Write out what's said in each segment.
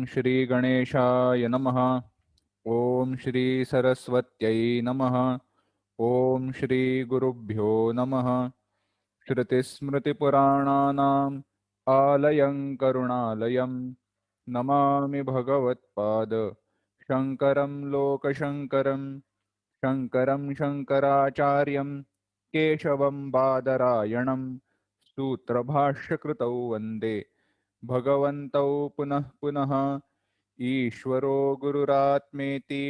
श्री गणेशाय नमः। ओम श्री सरस्वत्यै नमः। ओम श्री गुरुभ्यो नमः। श्रुतिस्मृतिपुराणानाम् आलयं करुणालयं नमामि भगवत्पाद शङ्करं लोकशङ्करं। शङ्करं शङ्कराचार्यं केशवं बादरायणं सूत्रभाष्यकृतौ वन्दे भगवन्तौ पुनः पुनः। ईश्वरो गुरुरात्मेति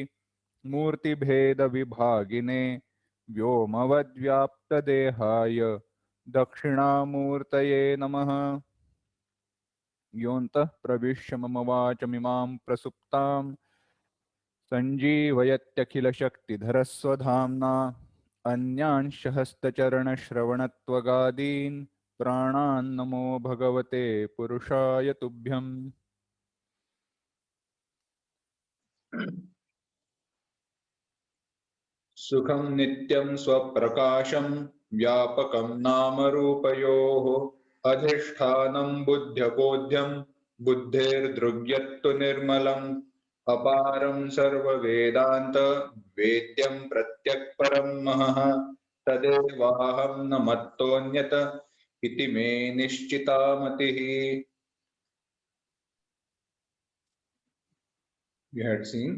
मूर्तिभेदविभागिने व्योमवद्व्याप्तदेहाय दक्षिणामूर्तये नमः। योऽन्तः प्रविश्य मम वाचमिमां प्रसुप्तां सञ्जीवयत्यखिलशक्तिधरस्वधाम्ना अन्यांश हस्तचरणश्रवणत्वगादीन् प्राणान् नमो भगवते पुरुषाय तुभ्यम्। सुखं नित्यं स्वप्रकाशं व्यापकं नामरूपयोः अधिष्ठानं बुद्ध्यबोध्यं बुद्धेर्दृग्यत्तु निर्मलम् अपारं सर्ववेदान्त वेद्यं प्रत्यक्परं महः तदेवाहं न मत्तोऽन्यत् इति मे निश्चिता मतिः. We had seen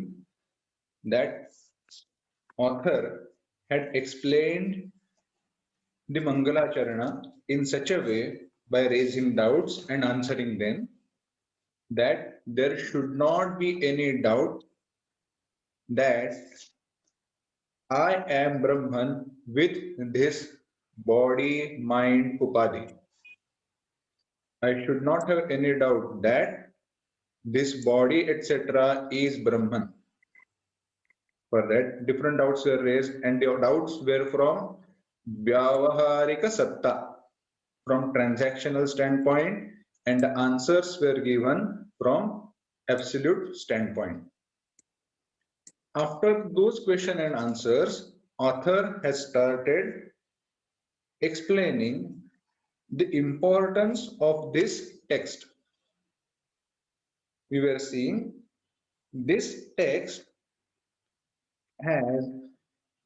that author had explained the Mangalacharana in such a way by raising doubts and answering them that there should not be any doubt that I am Brahman with this body, mind, upadhi. I should not have any doubt that this body, etc., is Brahman. For that, different doubts were raised, and the doubts were from Vyavaharika Satta, from transactional standpoint, and the answers were given from absolute standpoint. After those question and answers, author has started explaining the importance of this text. We were seeing this text has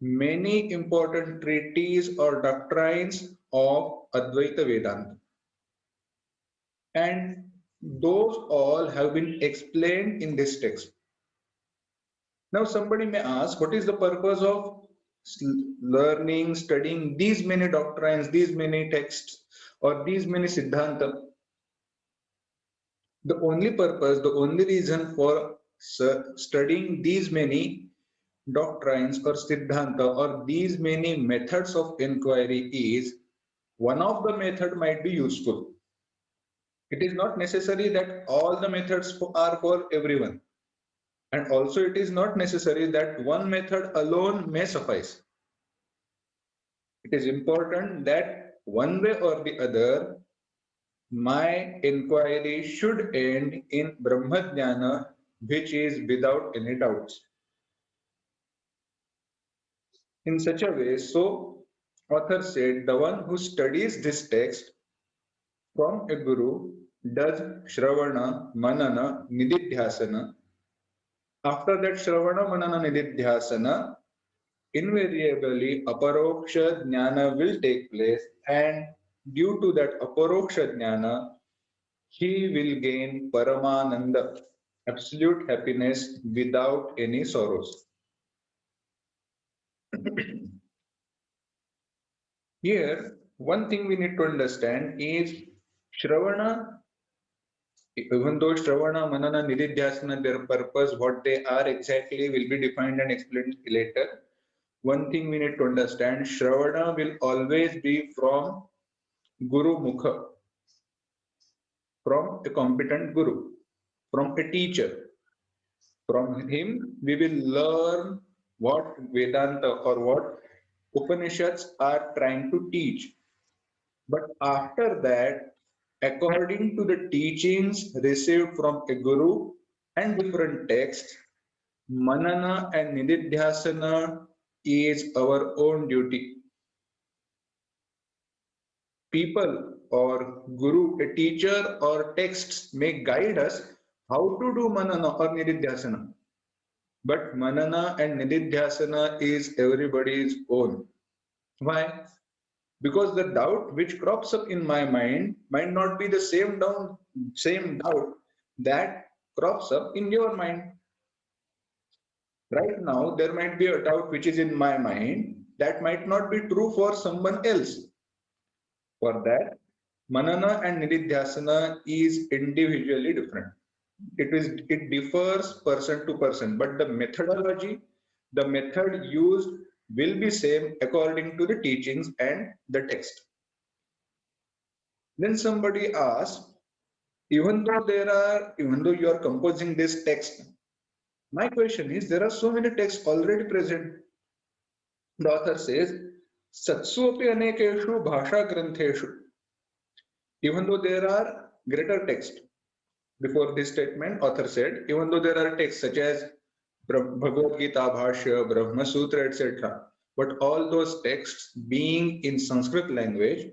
many important treatises or doctrines of Advaita Vedanta. And those all have been explained in this text. Now somebody may ask, what is the purpose of learning, studying these many doctrines, these many texts, or these many siddhanta? The only purpose, the only reason for studying these many doctrines or siddhanta or these many methods of inquiry is one of the method might be useful. It is not necessary that all the methods are for everyone. And also it is not necessary that one method alone may suffice. It is important that one way or the other, my inquiry should end in Brahmadhyana, which is without any doubts. In such a way, so author said, the one who studies this text from a guru does Shravana, Manana, Nididhyasana. After that Shravana, Manana, Nididhyasana, invariably aparoksha jnana will take place, and due to that aparoksha jnana, he will gain paramananda, absolute happiness without any sorrows. Here, one thing we need to understand is Shravana, even though Shravana, Manana, Nididhyasana, their purpose, what they are exactly will be defined and explained later. One thing we need to understand, Shravana will always be from Guru Mukha, from a competent Guru, from a teacher. From him, we will learn what Vedanta or what Upanishads are trying to teach. But after that, according to the teachings received from a Guru and different texts, Manana and Nididhyasana is our own duty. People or Guru, a teacher or texts may guide us, how to do manana or nididhyasana. But manana and nididhyasana is everybody's own. Why? Because the doubt which crops up in my mind might not be the same doubt that crops up in your mind. Right now, there might be a doubt which is in my mind that might not be true for someone else. For that, manana and nididhyasana is individually different. It differs person to person, but the methodology, the method used will be same according to the teachings and the text. Then somebody asks, even though you are composing this text, my question is, there are so many texts already present. The author says, Satsuapi anekeshu bhasha grantheshu. Even though there are greater texts, before this statement, author said, even though there are texts such as Bhagavad Gita, Bhashya, Brahma Sutra, etc., but all those texts being in Sanskrit language,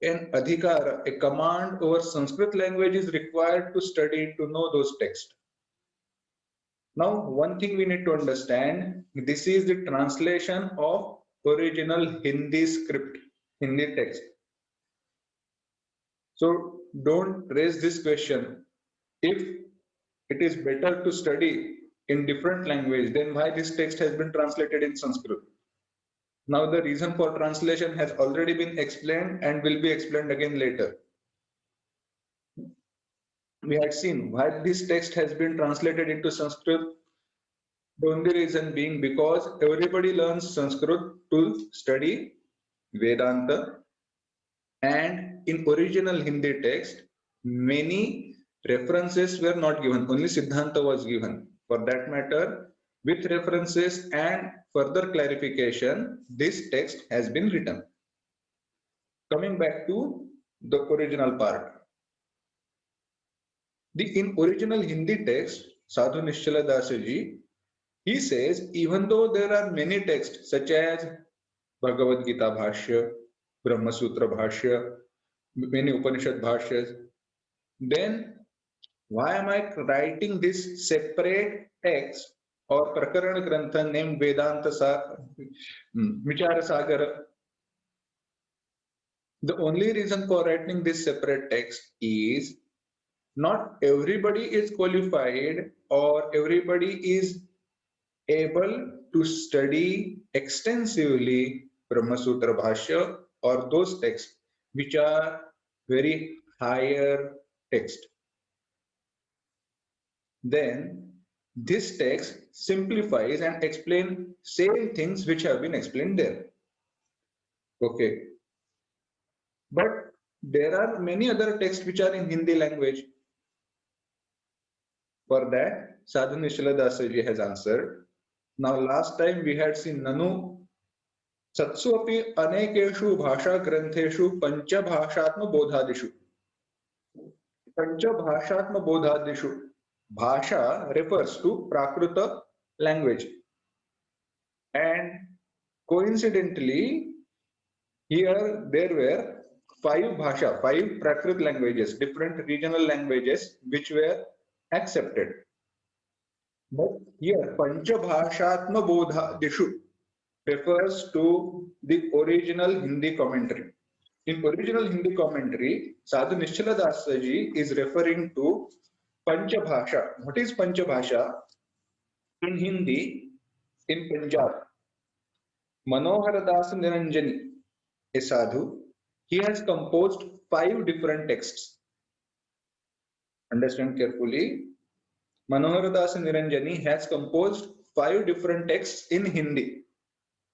an adhikara, a command over Sanskrit language is required to study, to know those texts. Now, one thing we need to understand, this is the translation of original Hindi script, Hindi text. So don't raise this question. If it is better to study in different language, then why this text has been translated in Sanskrit? Now the reason for translation has already been explained and will be explained again later. We had seen why this text has been translated into Sanskrit. The only reason being because everybody learns Sanskrit to study Vedanta, and in original Hindi text, many references were not given, only Siddhanta was given. For that matter, with references and further clarification, this text has been written. Coming back to the original part. In original Hindi text, Sadhu Nischala Dasaji, he says, even though there are many texts such as Bhagavad Gita Bhashya, Brahma Sutra Bhashya, many Upanishad Bhashyas, then why am I writing this separate text or Prakarana Grantha named Vedanta Vichara Sagara? The only reason for writing this separate text is not everybody is qualified or everybody is able to study extensively Brahma Sutra Bhashya or those texts which are very higher text. Then this text simplifies and explains same things which have been explained there. Okay. But there are many other texts which are in Hindi language. For that, Sadhu Nischala Dasaji has answered. Now, last time we had seen Nanu Satsu api anekeshu bhasha grantheshu pancha bhashatma bodhadishu. Pancha bhashatma bodhadishu. Bhasha refers to Prakruta language. And coincidentally, here there were five Prakrit languages, different regional languages which were accepted. But here, Pancha Bhashatma Bodhadishu refers to the original Hindi commentary. In original Hindi commentary, Sadhu Nischala Dasaji is referring to Pancha Bhasha. What is Pancha Bhasha? In Hindi, in Punjab, Manohar Das Niranjani, a sadhu, he has composed 5 different texts. Understand carefully. Manohar Das Niranjani has composed 5 different texts in Hindi.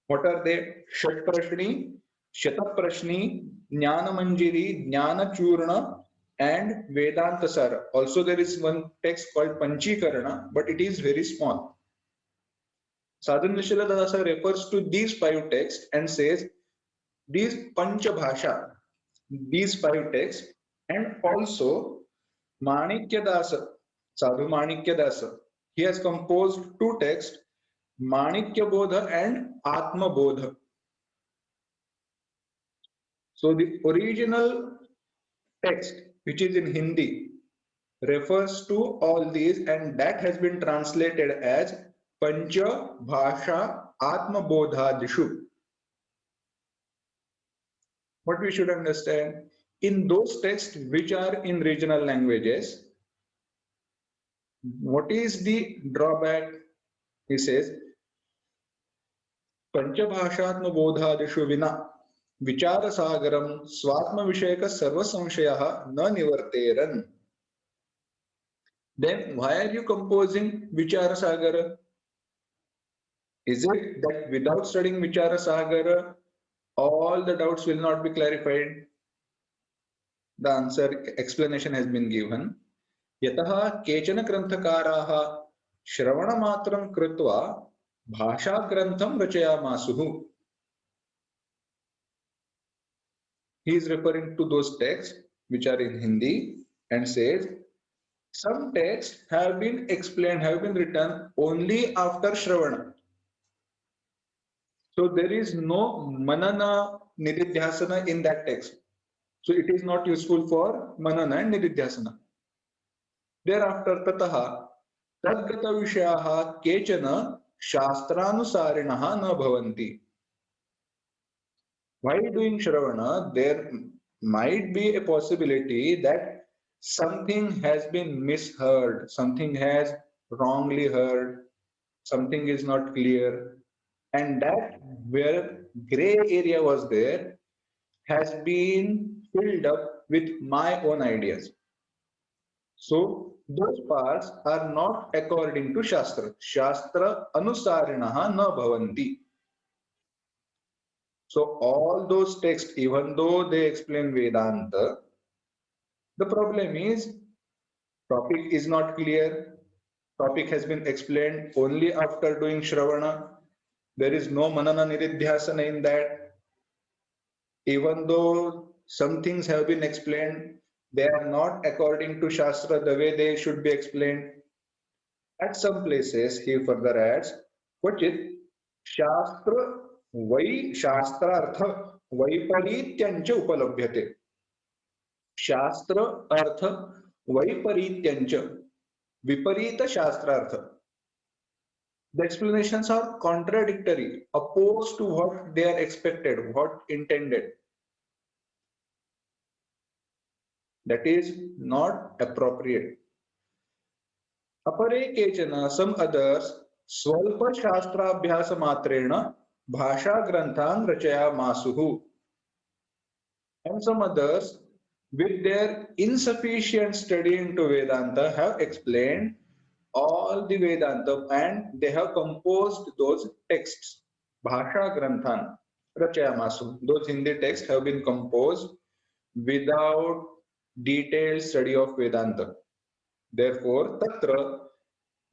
What are they? Shat Prashni, Shata Prashni, Jnana Manjiri, Jnana Churna, and Vedanta Sara. Also, there is one text called Panchikarana, but it is very small. Sadhu Nischala Dasa refers to these 5 texts and says, these Pancha Bhasha, these 5 texts, and also Manikya Dasa, Sadhu Manikya Dasa, he has composed 2 texts, Manikya Bodha and Atma Bodha. So the original text, which is in Hindi, refers to all these, and that has been translated as Pancha Bhasha Atma Bodhadishu. What we should understand, in those texts which are in regional languages, what is the drawback? He says, Panchabhashatma bodhadishu vina vichara sagaram swatma vishayaka sarva samshayaha na nivarteran. Then why are you composing Vichara Sagara? Is it that without studying Vichara Sagara, all the doubts will not be clarified? The answer, explanation has been given. Yataha kechana granthakarah shravanamatram krutva bhasha grantham rachayamasuhu. He is referring to those texts which are in Hindi and says, some texts have been explained, have been written only after Shravana. So there is no Manana Nididhyasana in that text. So it is not useful for Manana and Nididhyasana. Thereafter, Tataha Tadgata Vishayaha Kechana Shastranusarinaha na bhavanti. While doing Shravana, there might be a possibility that something has been misheard, something has wrongly heard, something is not clear, and that where gray area was there has been filled up with my own ideas. So those parts are not according to Shastra. Shastra anusarinaha na bhavanti. So all those texts, even though they explain Vedanta, the problem is topic is not clear. Topic has been explained only after doing Shravana. There is no Manana Nididhyasana in that. Even though some things have been explained, they are not according to Shastra the way they should be explained. At some places, he further adds, Kvachit Shastra Vai Shastrartha Vaiparityancha Upalabhyate. Shastra Artha Vaiparityancha Viparita Shastrartha. The explanations are contradictory, opposed to what they are expected, what intended. That is not appropriate. Apare kechana, some others, swalpa shastrabhyasa matrena bhasha granthan rachaya masuhu. And some others, with their insufficient study into Vedanta, have explained all the Vedanta and they have composed those texts. Bhasha Granthan Rachayamasu. Those Hindi texts have been composed without detailed study of Vedanta. Therefore, Tatra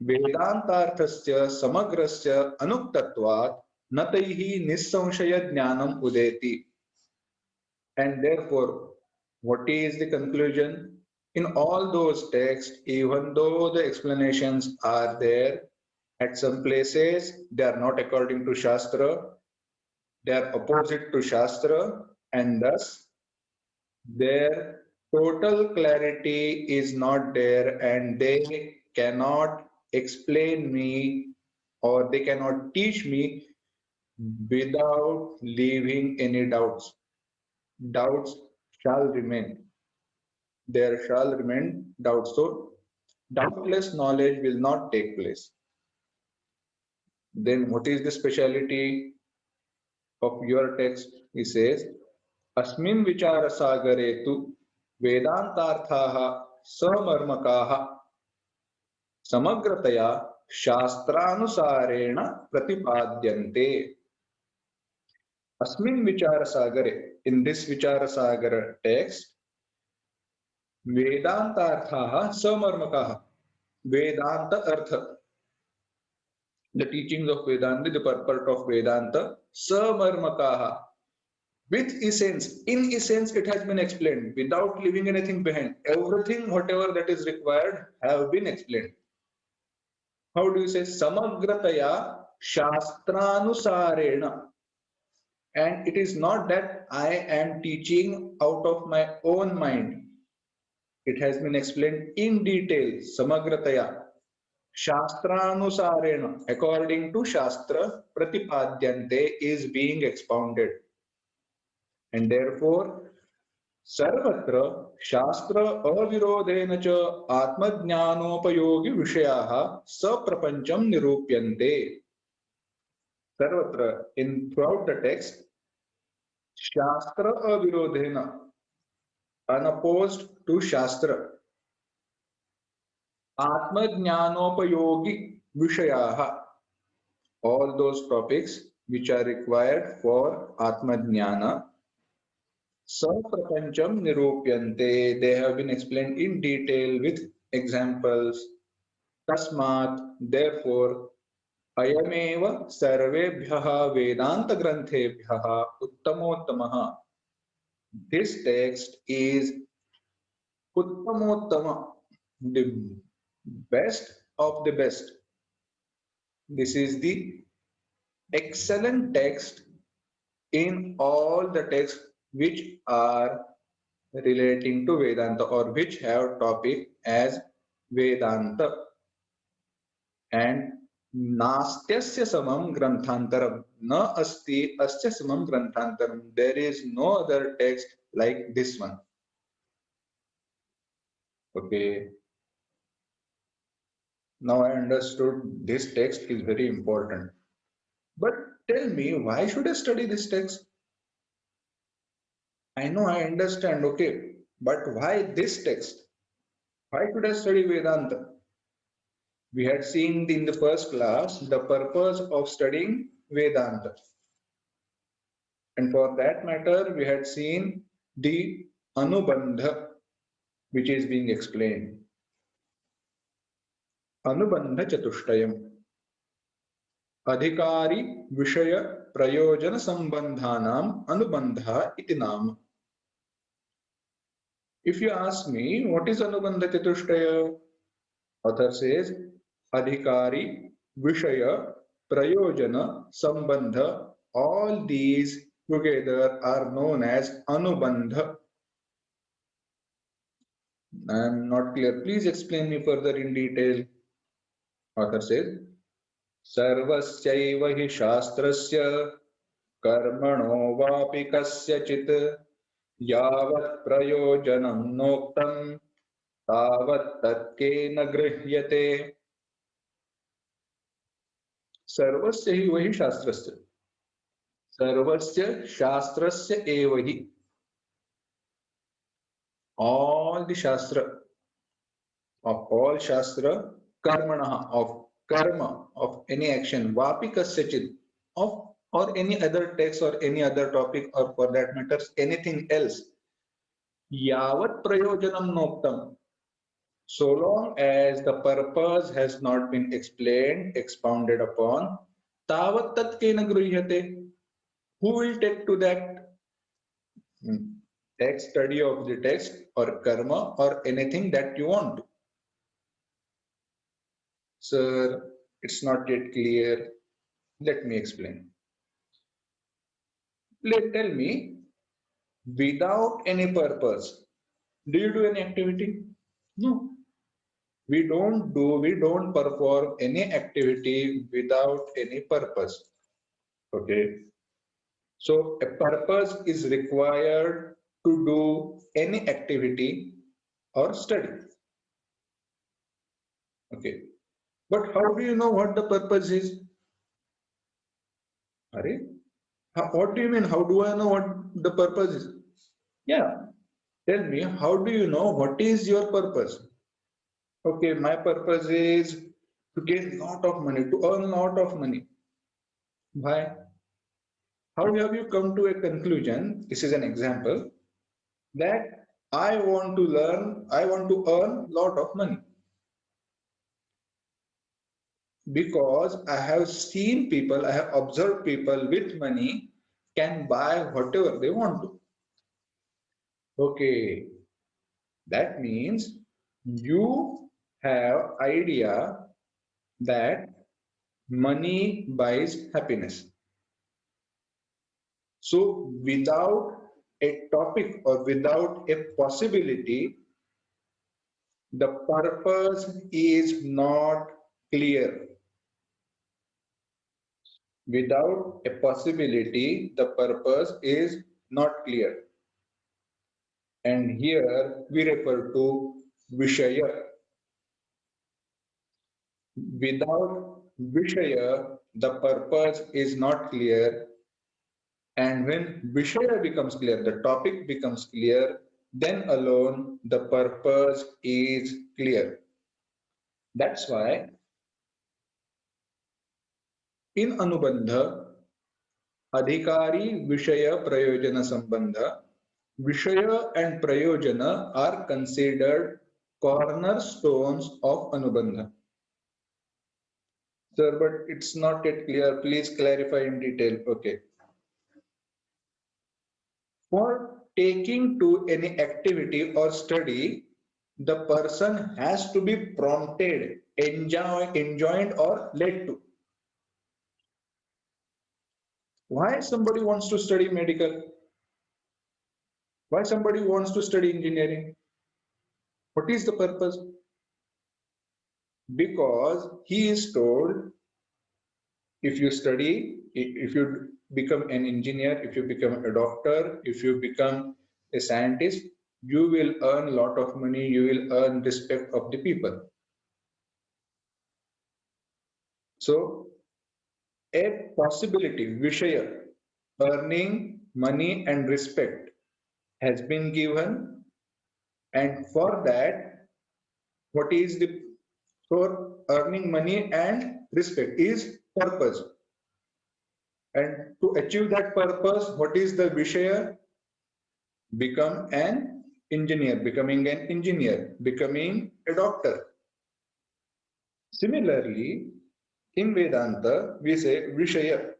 Vedantarthasya Samagrasya Anuktatvat Nataihi Nissamshaya Jnanam Udeti. And therefore, what is the conclusion? In all those texts, even though the explanations are there, at some places they are not according to Shastra, they are opposite to Shastra, and thus their total clarity is not there, and they cannot explain me or they cannot teach me without leaving any doubts. Doubts shall remain. There shall remain doubts. So, doubtless knowledge will not take place. Then, what is the speciality of your text? He says, Asmin vichara sagare tu vedantarthaha samarmakaha samagrataya shastranusarena pratipadyante. Asmin vichara sagare, in this vichara sagara text, Vedantarthaha samarmakaha. Vedanta artha. The teachings of Vedanta, the purport of Vedanta, samarmakaha. With essence, in essence, it has been explained without leaving anything behind. Everything, whatever that is required, have been explained. How do you say? Samagrataya shastranusarena. And it is not that I am teaching out of my own mind. it has been explained in detail, samagrataya, Shastranusareణ, according to Shastra, Pratipadyante is being expounded. And therefore, Sarvatra Shastra Avirodhena cha Atmajnanopayogi Vishayaha Saprapancham Nirupyante. Sarvatra, in throughout the text, Shastra Avirodhena, unopposed to Shastra, Atmajnanopayogi Vishayaha, all those topics which are required for Atmajnana, Saprapancham Nirupyante, they have been explained in detail with examples. Tasmat, therefore, Ayameva Sarvebhyaha Vedanta Granthebhyaha Uttamottamaha. This text is Uttamottama, the best of the best. This is the excellent text in all the texts which are relating to Vedanta or which have topic as Vedanta. And Nastyasya samam granthantaram, na asti asya samam granthantaram. There is no other text like this one. Okay. Now I understood this text is very important. But tell me, why should I study this text? I know, I understand, okay. But why this text? Why should I study Vedanta? We had seen in the first class the purpose of studying Vedanta. And for that matter, we had seen the Anubandha, which is being explained. Anubandha Chatushtayam. Adhikari Vishaya Prayojana Sambandhanam Anubandha iti nama. If you ask me, what is Anubandha Chatushtaya? Author says, Adhikari, Vishaya, Prayojana, Sambandha, all these together are known as Anubandha. I am not clear. Please explain me further in detail. Author says, Sarvasyaiva hi shastrasya karmano vapi kasyachit yavat prayojanam noktam tavat tatkena grihyate. सर्वस्य ही वही शास्त्रस्य, सर्वस्य शास्त्रस्य एव ही, all the shastra, of all shastra, karmana, of karma, of any action, vapi kasyachit, of or any other text or any other topic or for that matter anything else, yavat prayojanam noktam, so long as the purpose has not been explained, expounded upon, tavat tatkena gruhyate, who will take to that text, study of the text or karma or anything that you want? Sir, it's not yet clear. Let me explain. Tell me, without any purpose, do you do any activity? No. We don't perform any activity without any purpose. Okay. So a purpose is required to do any activity or study. Okay. But how do you know what the purpose is? What do you mean? How do I know what the purpose is? Yeah. Tell me, how do you know what is your purpose? Okay, my purpose is to gain a lot of money, to earn a lot of money. Why? How have you come to a conclusion? This is an example that I want to earn a lot of money. Because I have seen people, I have observed people with money can buy whatever they want to. Okay, that means you have idea that money buys happiness. So without a topic or without a possibility The purpose is not clear. Without a possibility, the purpose is not clear. And here we refer to Vishaya. Without Vishaya, the purpose is not clear. And when Vishaya becomes clear, the topic becomes clear, then alone the purpose is clear. That's why in Anubandha, Adhikari Vishaya Prayojana Sambandha, Vishaya and Prayojana are considered cornerstones of Anubandha. Sir, but it's not yet clear. Please clarify in detail. Okay. For taking to any activity or study, the person has to be prompted, enjoined, or led to. Why somebody wants to study medical? Why somebody wants to study engineering? What is the purpose? Because he is told, if you study, if you become an engineer, if you become a doctor, if you become a scientist, you will earn a lot of money, you will earn respect of the people. So a possibility, Vishaya, earning money and respect has been given, and for that, what is the, for earning money and respect is purpose. And to achieve that purpose, what is the Vishaya? Become an engineer, becoming an engineer, becoming a doctor. Similarly, in Vedanta, we say Vishaya,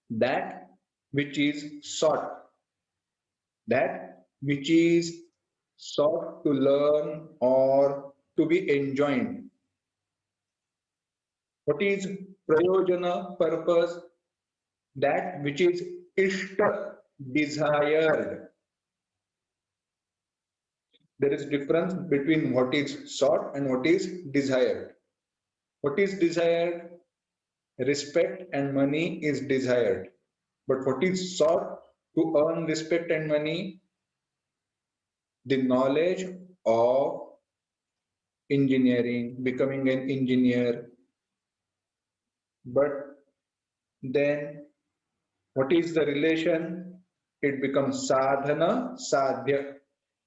that which is sought, that which is sought to learn or to be enjoined. What is prayojana, purpose? That which is ishta, desired. There is difference between what is sought and what is desired. What is desired? Respect and money is desired. But what is sought to earn respect and money? The knowledge of engineering, becoming an engineer. But then what is the relation? It becomes sadhana, sadhya.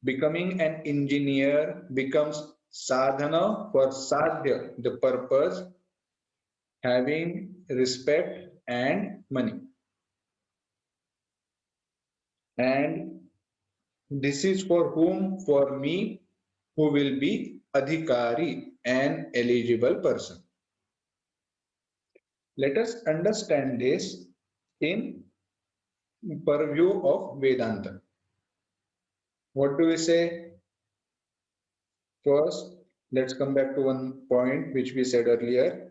Becoming an engineer becomes sadhana for sadhya, the purpose, having respect and money. And this is for whom? For me, who will be adhikari, an eligible person. Let us understand this in purview of Vedanta. What do we say? First, let's come back to one point which we said earlier.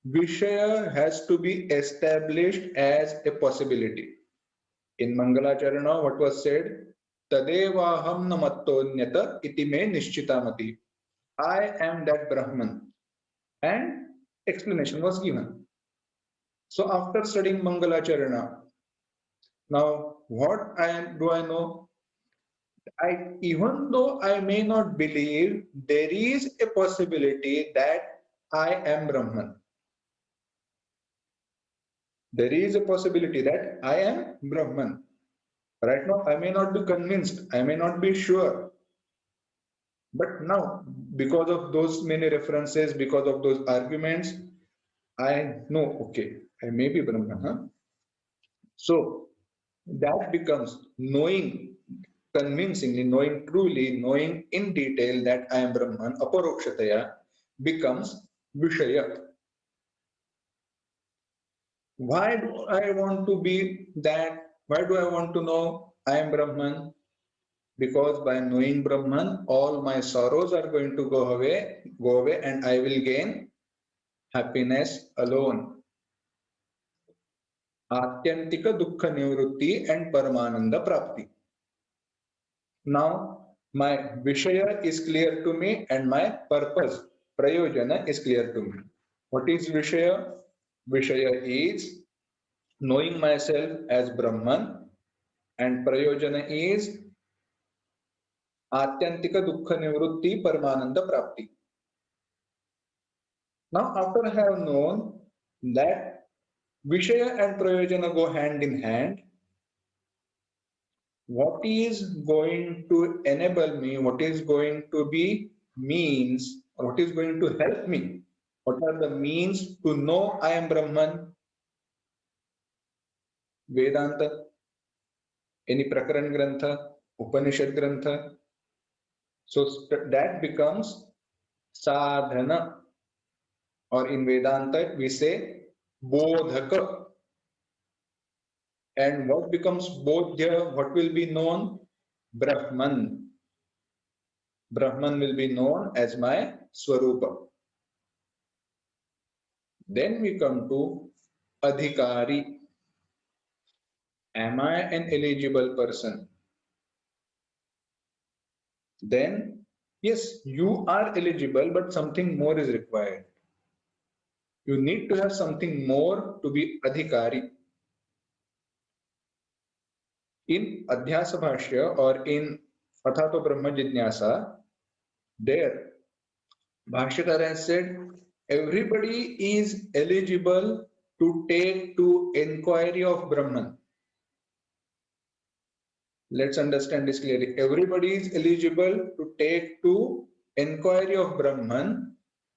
Vishaya has to be established as a possibility. In Mangalacharana, what was said? Tadevaham namattonyata iti me nishchitamati. I am that Brahman. And explanation was given. So after studying Mangalacharana, now what do I know? Even though I may not believe, there is a possibility that I am Brahman. There is a possibility that I am Brahman. Right now, I may not be convinced, I may not be sure. But now, because of those many references, because of those arguments, I know, okay, I may be Brahman. Huh? So that becomes knowing, convincingly, knowing truly, knowing in detail that I am Brahman, aparokshataya, becomes Vishaya. Why do I want to be that? Why do I want to know I am Brahman? Because by knowing Brahman, all my sorrows are going to go away, and I will gain happiness alone. Atyantika dukkha nivrutti and paramananda prapti. Now, my vishaya is clear to me and my purpose prayojana is clear to me. What is vishaya? Vishaya is knowing myself as Brahman, and prayojana is atyantika dukkha nivrutti paramananda prapti. Now after I have known that vishaya and prayojana go hand in hand, what is going to enable me, what is going to be means, or what is going to help me, what are the means to know I am Brahman? Vedanta, any prakaran grantha, Upanishad grantha. So that becomes sadhana, or in Vedanta we say bodhaka. And what becomes bodhya, what will be known? Brahman. Brahman will be known as my Swarupa. Then we come to adhikari. Am I an eligible person? Then, yes, you are eligible, but something more is required. You need to have something more to be adhikari. In Adhyasa Bhashya or in Athato Brahma Jidnyasa, there Bhashyakara has said everybody is eligible to take to inquiry of Brahman. Let's understand this clearly. Everybody is eligible to take to inquiry of Brahman,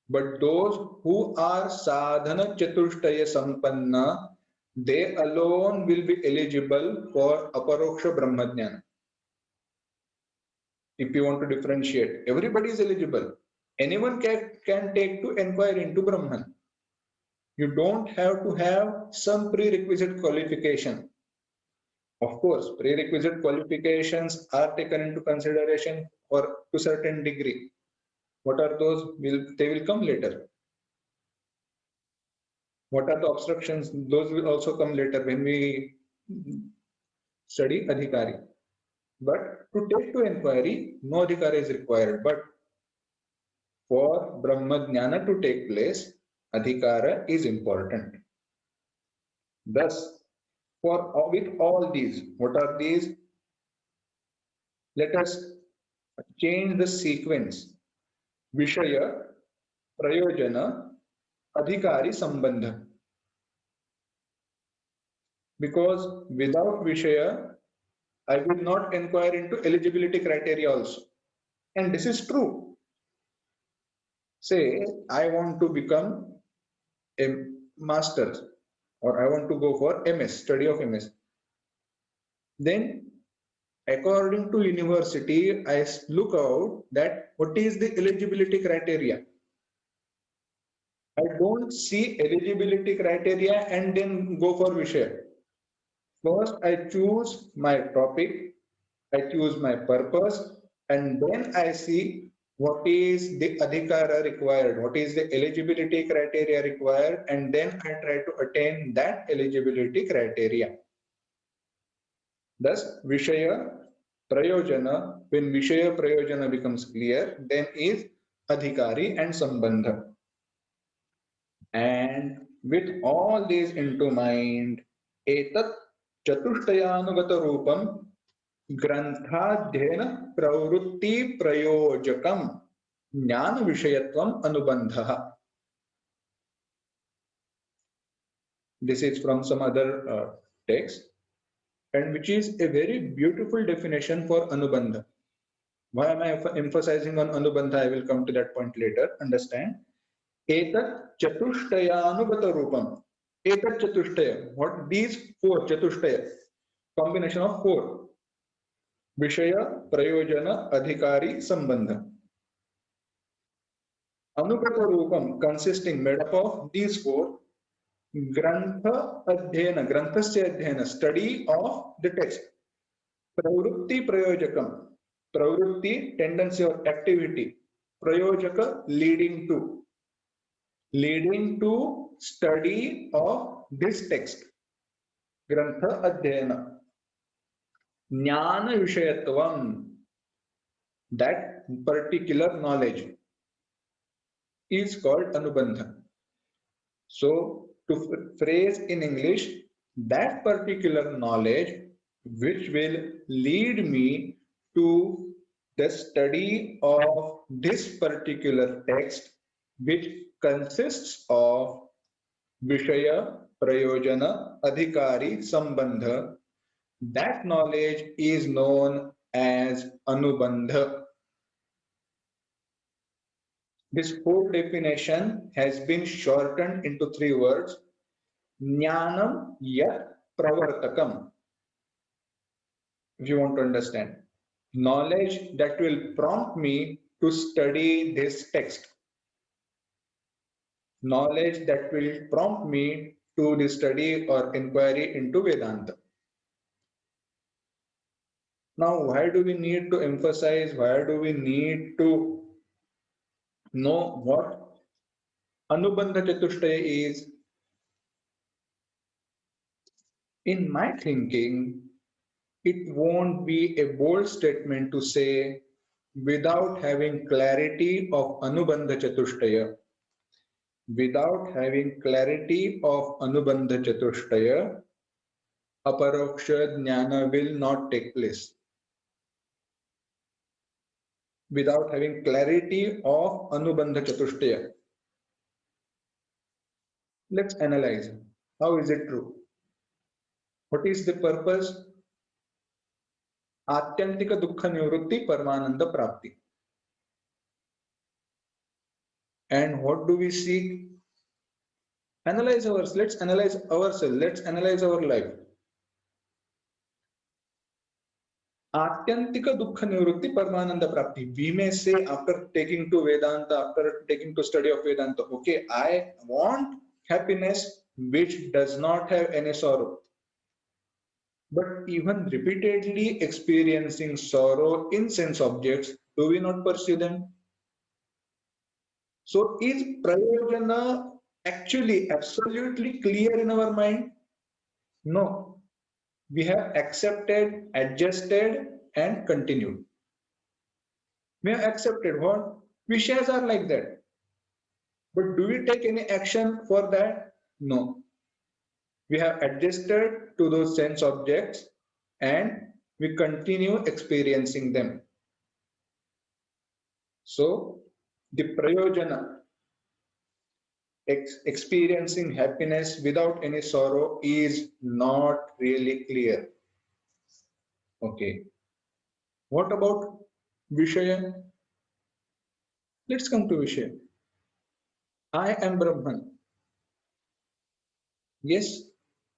but those who are sadhana chatushtaya sampanna, they alone will be eligible for aparoksha brahmajnana. If you want to differentiate, everybody is eligible. Anyone can take to inquire into Brahman. You don't have to have some prerequisite qualification. Of course, prerequisite qualifications are taken into consideration for to certain degree. What are those? They will come later. What are the obstructions? Those will also come later when we study adhikari. But to take to inquiry, no adhikari is required. But for Brahma Jnana to take place, adhikara is important. Thus, with all these, what are these? Let us change the sequence. Vishaya, Prayojana, Adhikari, Sambandha. Because without Vishaya, I will not inquire into eligibility criteria also. And this is true. Say, I want to become a master, or I want to go for MS, study of MS. Then, according to university, I look out that what is the eligibility criteria. I don't see eligibility criteria and then go for Vishaya. First, I choose my topic, I choose my purpose, and then I see what is the adhikara required, what is the eligibility criteria required, and then I try to attain that eligibility criteria. Thus, Vishaya Prayojana, when Vishaya Prayojana becomes clear, then is Adhikari and Sambandha. And with all these into mind, etat chatushthayanugata rupam ग्रंथाध्ययन प्रवृत्ति प्रयोजकम ज्ञान विषयत्वम अनुबंधः. This is from some other text, and which is a very beautiful definition for anubandha. Why am I emphasizing on anubandha? I will come to that point later. Understand? Etat chatushthayanugata rupam. Etat chatushtaya. What these four chatushtaya? Combination of four. Vishaya, Prayojana, Adhikari, Sambandha. Anugata Rupam consisting made up of these four. Grantha Adhyana, Granthasya Adhyana, study of the text. Pravrutti Prayojakam, Pravrutti, tendency or activity. Prayojaka, leading to study of this text. Grantha Adhyana. Jnana Vishayatvam. that particular knowledge is called Anubandha. So to phrase in English, that particular knowledge which will lead me to the study of this particular text, which consists of Vishaya, Prayojana, Adhikari, Sambandha, that knowledge is known as Anubandha. This whole definition has been shortened into 3 words: Jnanam Yat Pravartakam. If you want to understand, knowledge that will prompt me to study this text, knowledge that will prompt me to the study or inquiry into Vedanta. Now, why do we need to emphasize, why do we need to know what Anubandha Chatushtaya is? In my thinking, it won't be a bold statement to say, without having clarity of Anubandha Chatushtaya, without having clarity of Anubandha Chatushtaya, Aparoksha Jnana will not take place. Without having clarity of Anubandha Chatushtaya. Let's analyze. How is it true? What is the purpose? Atyantika Dukkha Nivrutti Paramananda Prapti. And what do we seek? Analyze ourselves. Let's analyze ourselves. Let's analyze our life. Atyantika Dukkha Nivrutti Paramananda Prapti. We may say after taking to Vedanta, after taking to study of Vedanta, okay, I want happiness which does not have any sorrow. But even repeatedly experiencing sorrow in sense objects, do we not pursue them? So is Prayojana actually absolutely clear in our mind? No. We have accepted, adjusted, and continued. We have accepted what? Vishayas are like that. But do we take any action for that? No. We have adjusted to those sense objects and we continue experiencing them. So, the prayojana, experiencing happiness without any sorrow, is not really clear. Okay. What about Vishaya? Let's come to Vishaya. I am Brahman. Yes,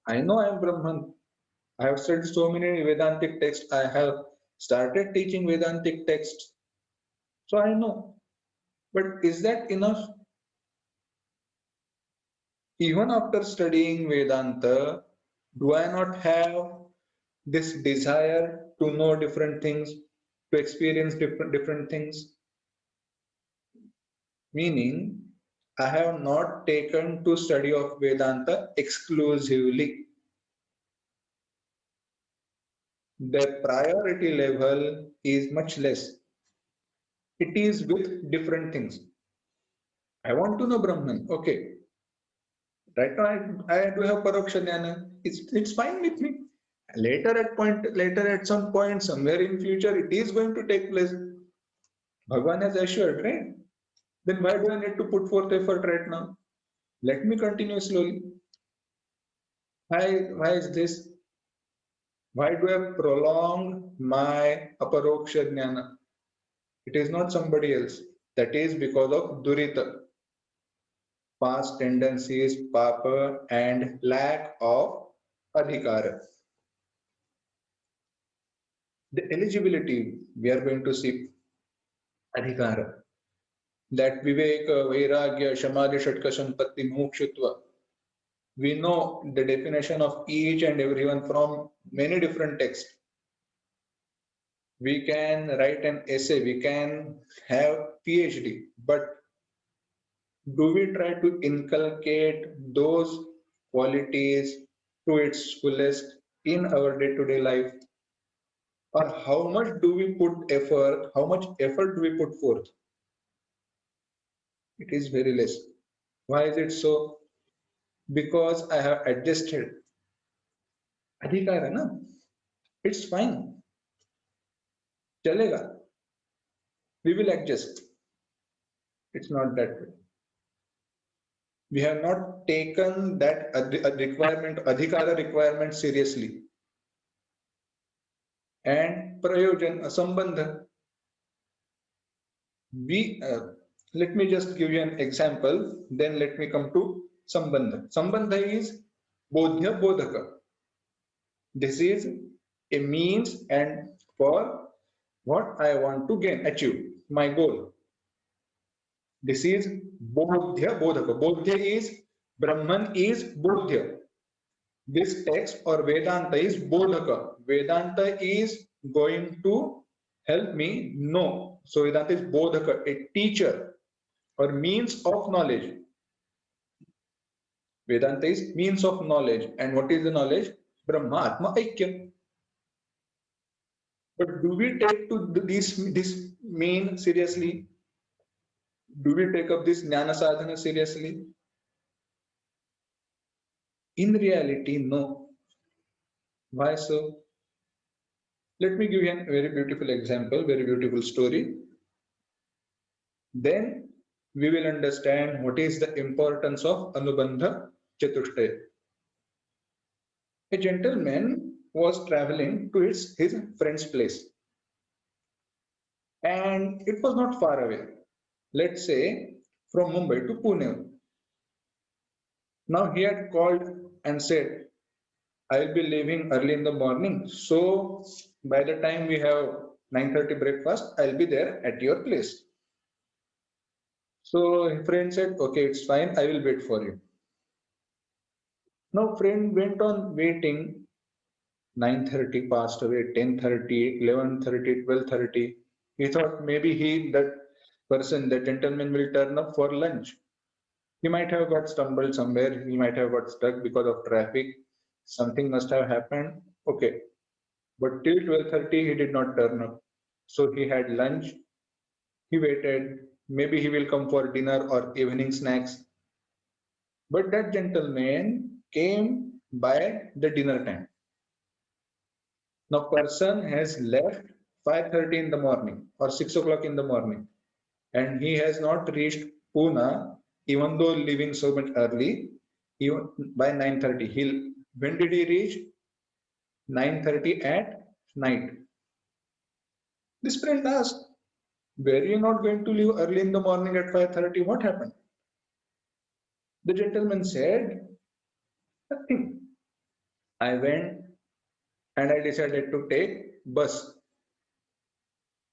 I know I am Brahman. I have studied so many Vedantic texts. I have started teaching Vedantic texts. So I know. But is that enough? Even after studying Vedanta, do I not have this desire to know different things, to experience different things? Meaning, I have not taken to study of Vedanta exclusively. The priority level is much less. It is with different things. I want to know Brahman. Okay. Right now I do have Paroksha Jnana. It's fine with me. Later at some point, somewhere in future, it is going to take place. Bhagavan has assured, right? Then why do I need to put forth effort right now? Let me continue slowly. Why is this? Why do I prolong my Aparoksha Jnana? It is not somebody else. That is because of Durita, past tendencies, papa, and lack of adhikara. The eligibility, we are going to see adhikara. That viveka, vairagya, samadhi, shatka, sampatti, mokshutva. We know the definition of each and every one from many different texts. We can write an essay, we can have PhD, but do we try to inculcate those qualities to its fullest in our day-to-day life? or how much do we put effort, how much effort do we put forth? It is very less. Why is it so? Because I have adjusted. अधिकार है ना? It's fine. चलेगा. We will adjust. It's not that way. We have not taken that requirement, adhikara requirement seriously. And prayojan, sambandha. Let me just give you an example, then let me come to sambandha. Sambandha is bodhya bodhaka. This is a means and for what I want to gain, achieve, my goal. This is bodhya bodhaka. Bodhya is Brahman is bodhya. This text or Vedanta is bodhaka. Vedanta is going to help me know. So Vedanta is bodhaka, a teacher or means of knowledge. Vedanta is means of knowledge. And what is the knowledge? Brahma Atma Aikyam. But do we take to this mean seriously? Do we take up this jnana sadhana seriously? In reality, no. Why so? Let me give you a very beautiful example, very beautiful story. Then we will understand what is the importance of Anubandha Chatushtaya. A gentleman was traveling to his friend's place. And it was not far away. Let's say from Mumbai to Pune. Now he had called and said, I will be leaving early in the morning. So by the time we have 9:30 breakfast, I'll be there at your place. So his friend said, okay, it's fine. I will wait for you. Now friend went on waiting. 9:30 passed away, 10:30, 11:30, 12:30. He thought maybe that person, that gentleman will turn up for lunch. He might have got stumbled somewhere. He might have got stuck because of traffic. Something must have happened. Okay. But till 12:30, he did not turn up. So he had lunch. He waited. Maybe he will come for dinner or evening snacks. But that gentleman came by the dinner time. Now person has left 5:30 in the morning or 6 o'clock in the morning, and he has not reached Pune, even though leaving so much early, even by 9:30. When did he reach? 9:30 at night. This friend asked, were you not going to leave early in the morning at 5:30? What happened? The gentleman said, nothing. I went and I decided to take bus.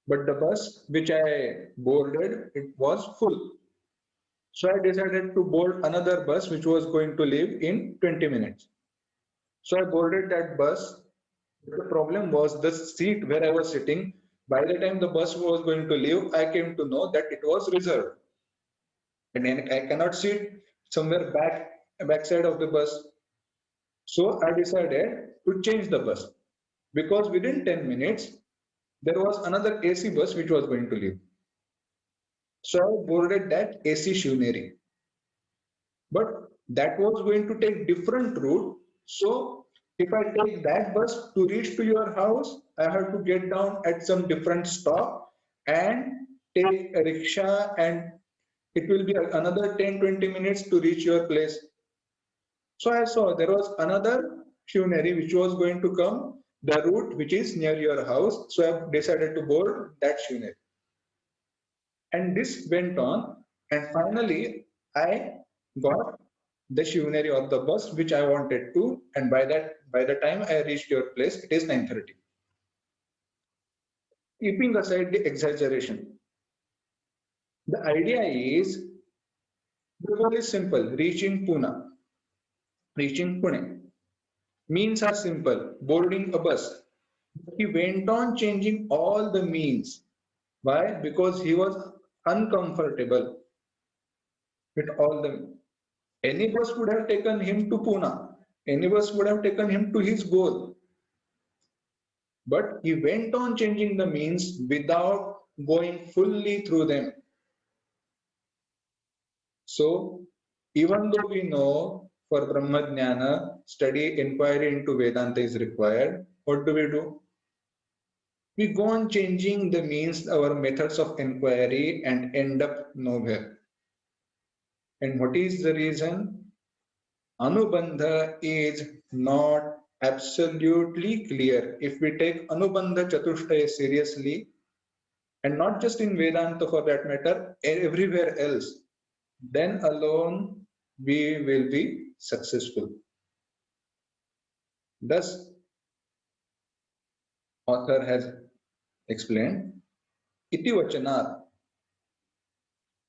But the bus which I boarded, it was full. So I decided to board another bus which was going to leave in 20 minutes. So I boarded that bus. The problem was the seat where I was sitting. By the time the bus was going to leave, I came to know that it was reserved. And I cannot sit somewhere backside of the bus. So I decided to change the bus. Because within 10 minutes, there was another AC bus which was going to leave. So I boarded that AC Shivneri. But that was going to take different route. So if I take that bus to reach to your house, I have to get down at some different stop and take a rickshaw, and it will be another 10-20 minutes to reach your place. So I saw there was another Shivneri which was going to come the route which is near your house. So I decided to board that Shivneri. And this went on, and finally I got the Shivneri or the bus which I wanted to, and by the time I reached your place, it is 9:30. Keeping aside the exaggeration, the idea is the goal is simple: reaching Pune. Reaching Pune. Means are simple: boarding a bus. He went on changing all the means. Why? Because he was uncomfortable with all the. Any bus would have taken him to Pune. Any bus would have taken him to his goal. but he went on changing the means without going fully through them. So, even though we know for Brahmajnana, study, inquiry into Vedanta is required, what do? We go on changing the means, our methods of inquiry, and end up nowhere. And what is the reason? Anubandha is not absolutely clear. If we take Anubandha Chatushtaya seriously, and not just in Vedanta for that matter, everywhere else, then alone we will be successful. Thus, author has explained, iti vachanat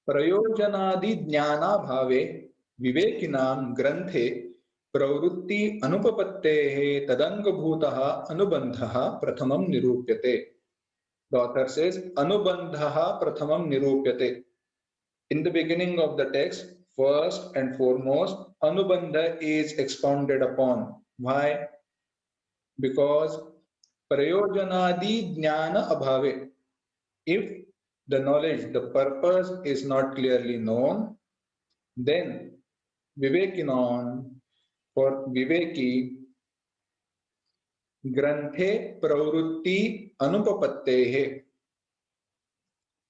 प्रयोजनादि ज्ञानाभावे विवेकिनां ग्रंथे प्रवृत्ति अनुपपत्तेः तदंगभूतः अनुबंधः प्रथमं निरूप्यते. The author says अनुबंधः प्रथमं निरूप्यते. In the beginning of the text, first and foremost, anubandha is expounded upon. Why? Because prayojanadi jnana abhave. If the knowledge, the purpose is not clearly known, then vivekinon, for viveki, granthe pravrutti anupapattehe,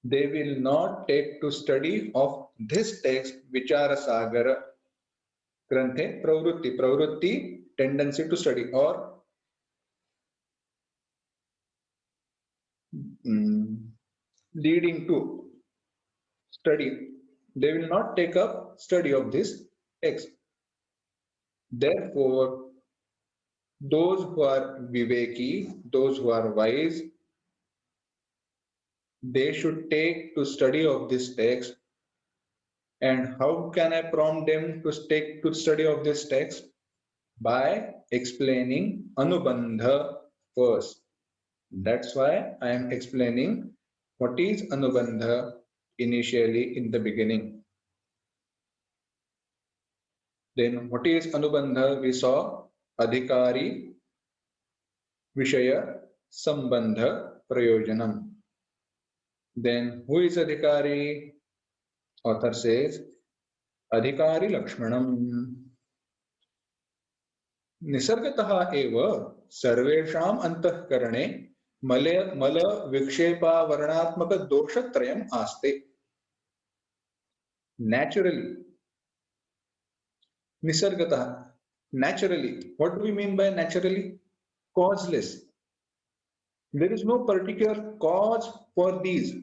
they will not take to study of this text vichara sagara. Granthe pravrutti, pravrutti, tendency to study, or leading to study. They will not take up study of this text. Therefore, those who are viveki, those who are wise, they should take to study of this text. And how can I prompt them to take to study of this text? By explaining Anubandha first. That's why I am explaining what is Anubandha initially in the beginning. Then what is Anubandha? We saw Adhikari, Vishaya, Sambandha, Prayojanam. Then who is Adhikari? Author says Adhikari Lakshmanam. Nisargatah eva sarvesham antahkarane mala vikshepa varnatmaka doshatrayam aste. Naturally. Nisargatah. Naturally. What do we mean by naturally? Causeless. There is no particular cause for these.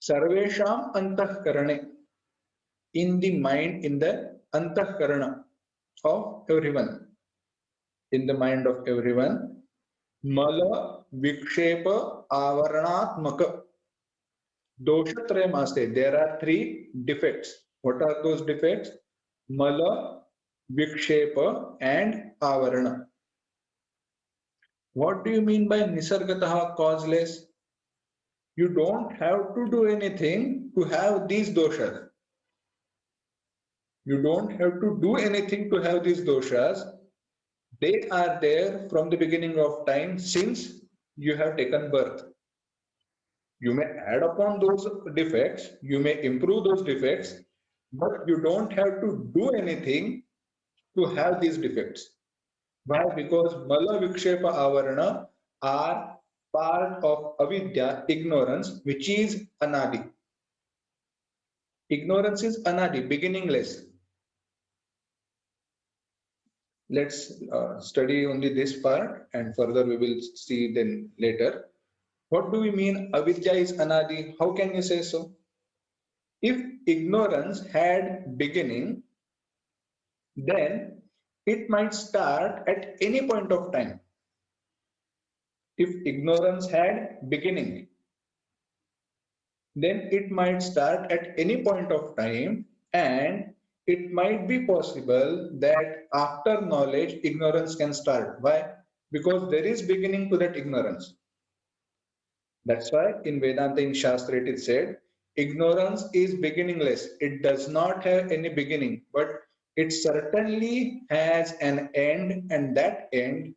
Sarvesham antahkarane. In the mind, in the antahkarana of everyone. In the mind of everyone. Mala vikshepa avaranatmaka doshatrayam aste. There are three defects. What are those defects? Mala, vikshepa, and avarana. What do you mean by nisargataha, causeless? You don't have to do anything to have these doshas. You don't have to do anything to have these doshas. They are there from the beginning of time since you have taken birth. You may add upon those defects, you may improve those defects, but you don't have to do anything to have these defects. Why? Because Mala Vikshepa Avarana are part of avidya, ignorance, which is anadi. Ignorance is anadi, beginningless. Let's study only this part, and further we will see then later. What do we mean avidya is anadi? How can you say so? If ignorance had beginning, then it might start at any point of time. If ignorance had beginning, then it might start at any point of time, and it might be possible that after knowledge, ignorance can start. Why? Because there is beginning to that ignorance. That's why in Vedanta, in Shastra, it is said, ignorance is beginningless. It does not have any beginning, but it certainly has an end, and that end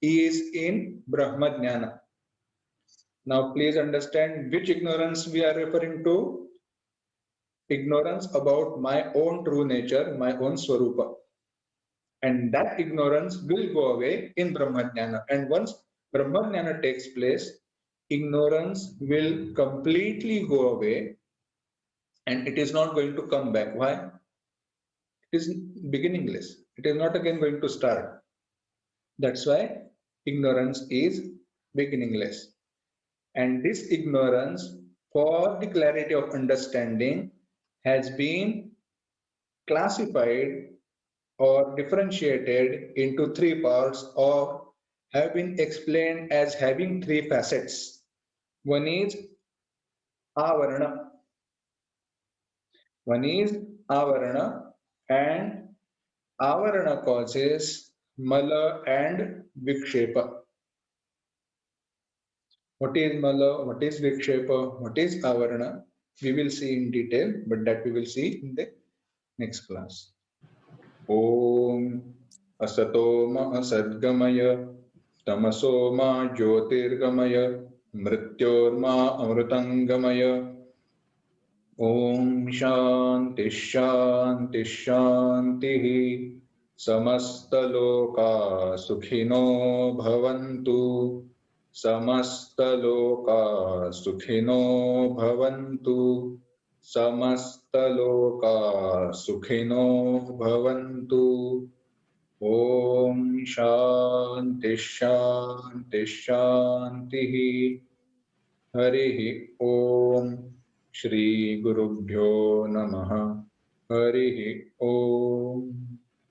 is in Brahma Jnana. Now please understand which ignorance we are referring to. Ignorance about my own true nature, my own Swarupa. And that ignorance will go away in Brahmajnana. And once Brahmajnana takes place, ignorance will completely go away and it is not going to come back. Why? It is beginningless. It is not again going to start. That's why ignorance is beginningless. And this ignorance, for the clarity of understanding, has been classified or differentiated into three parts or have been explained as having three facets. One is avarana. One is avarana, and avarana causes mala and vikshepa. What is mala? What is vikshepa? What is avarana? We will see in detail, but that we will see in the next class. Om asato ma asadgamaya तमसो मा ज्योतिर्गमय मृत्योर्मा अमृतंगमय ओम शांति शांति शांति समस्तलोका सुखिनो भवन्तु समस्तलोका सुखिनो भवन्तु समस्तलोका सुखिनो भवन्तु ओम शांति शांति शांति हरि ओम श्री गुरुभ्यो नमः हरि ओम।